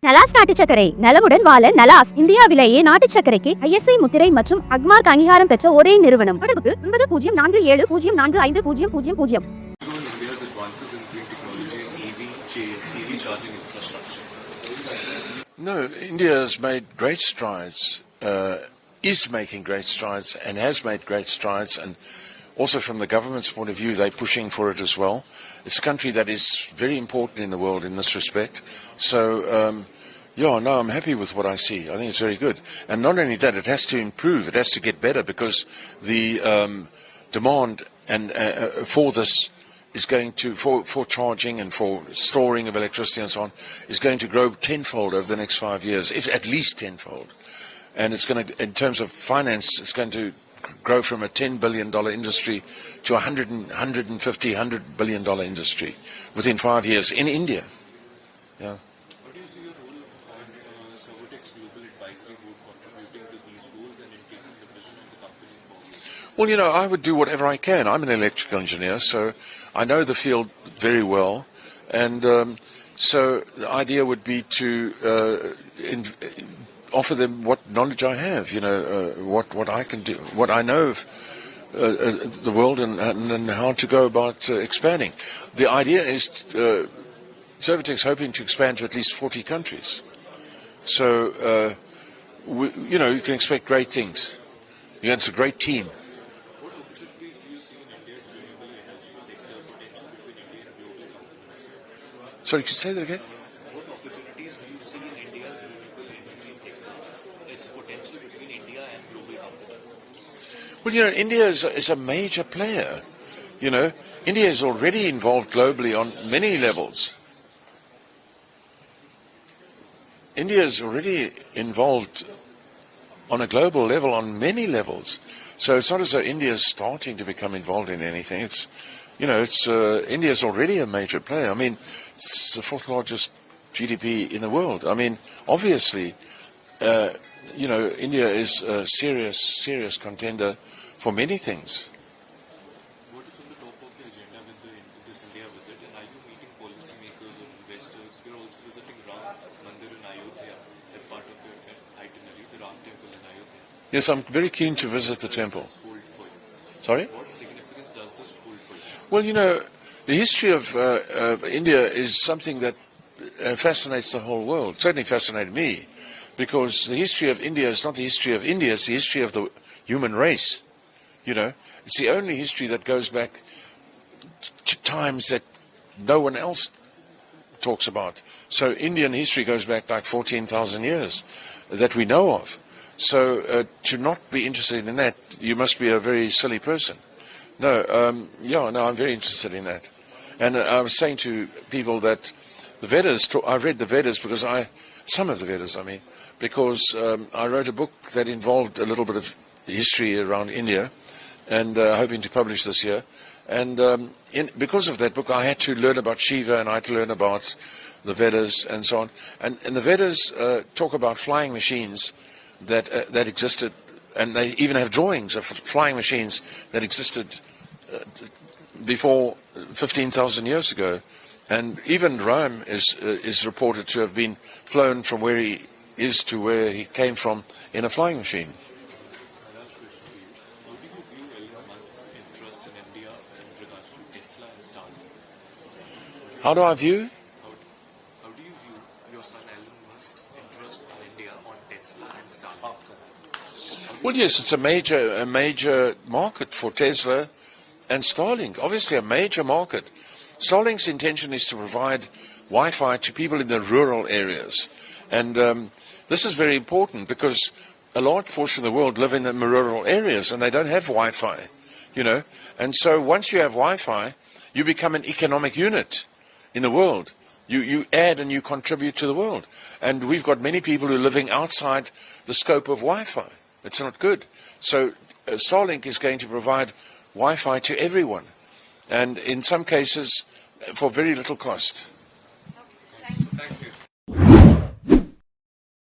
நலாஸ் நாட்டு சர்க்கரை நலமுடன் வாழ நலாஸ் இந்தியாவிலேயே நாட்டு சர்க்கரைக்கு ISI முத்திரை மற்றும் அக்மார்க் அங்கீகாரம் பெற்ற ஒரே நிறுவனம். தொடர்புக்கு 9047045000. No, India has made great strides, is making great strides and has made great strides, and also from the government's point of view they're pushing for it as well. It's a country that is very important in the world in this respect. So no, I'm happy with what I see. I think it's very good. And not only that, it has to improve, it has to get better, because the demand and for this is going to, for charging and for storing of electricity and so on, is going to grow tenfold over the next 5 years, if at least tenfold. And it's going to, in terms of finance, it's going to grow from a $10 billion industry to a $100 billion industry within 5 years in India. Yeah. How do you see your role on Servotek's Global Advisory Board contributing to these goals and in taking the vision of the company forward? Well, I would do whatever I can. I'm an electrical engineer, so I know the field very well. And so the idea would be to offer them what knowledge I have, what I can do, what I know of the world and how to go about expanding. The idea is Servotek's hoping to expand to at least 40 countries. So, you can expect great things. It's a great team. What opportunities do you see in India's renewable energy sector, potential between India and global companies? Sorry, could you say that again? What opportunities do you see in India's renewable energy sector, its potential between India and global companies? Well, India is a major player. India is already involved globally on many levels. India is already involved on a global level on many levels. So it's not as though India is starting to become involved in anything. India is already a major player. I mean, it's the fourth largest GDP in the world. I mean, obviously, India is a serious contender for many things. What is on the top of your agenda with this India visit? And are you meeting policymakers or investors? You're also visiting Ram Mandir in Ayodhya as part of your itinerary, the Ram Temple in Ayodhya. Yes, I'm very keen to visit the temple. Hold for you. Sorry? What significance does this hold for you? Well, the history of India is something that fascinates the whole world. It certainly fascinated me, because the history of India is not the history of India, it's the history of the human race. It's the only history that goes back to times that no one else talks about. So Indian history goes back like 14,000 years that we know of. So to not be interested in that, you must be a very silly person. No, I'm very interested in that. And I was saying to people that the Vedas, I read the Vedas because some of the Vedas, because I wrote a book that involved a little bit of history around India, and hoping to publish this year. And because of that book, I had to learn about Shiva, and I had to learn about the Vedas and so on. And the Vedas talk about flying machines that existed, and they even have drawings of flying machines that existed before 15,000 years ago. And even Ram is reported to have been flown from where he is to where he came from in a flying machine. Last question to you. How do you view Elon Musk's interest in India in regards to Tesla and Starlink? How do I view? How do you view your son Elon Musk's interest in India on Tesla and Starlink? Well, yes, it's a major market for Tesla and Starlink. Obviously, a major market. Starlink's intention is to provide Wi-Fi to people in the rural areas. And this is very important, because a large portion of the world live in the rural areas and they don't have Wi-Fi, And so once you have Wi-Fi, you become an economic unit in the world. You add and you contribute to the world. And we've got many people who are living outside the scope of Wi-Fi. It's not good. So Starlink is going to provide Wi-Fi to everyone, and in some cases for very little cost.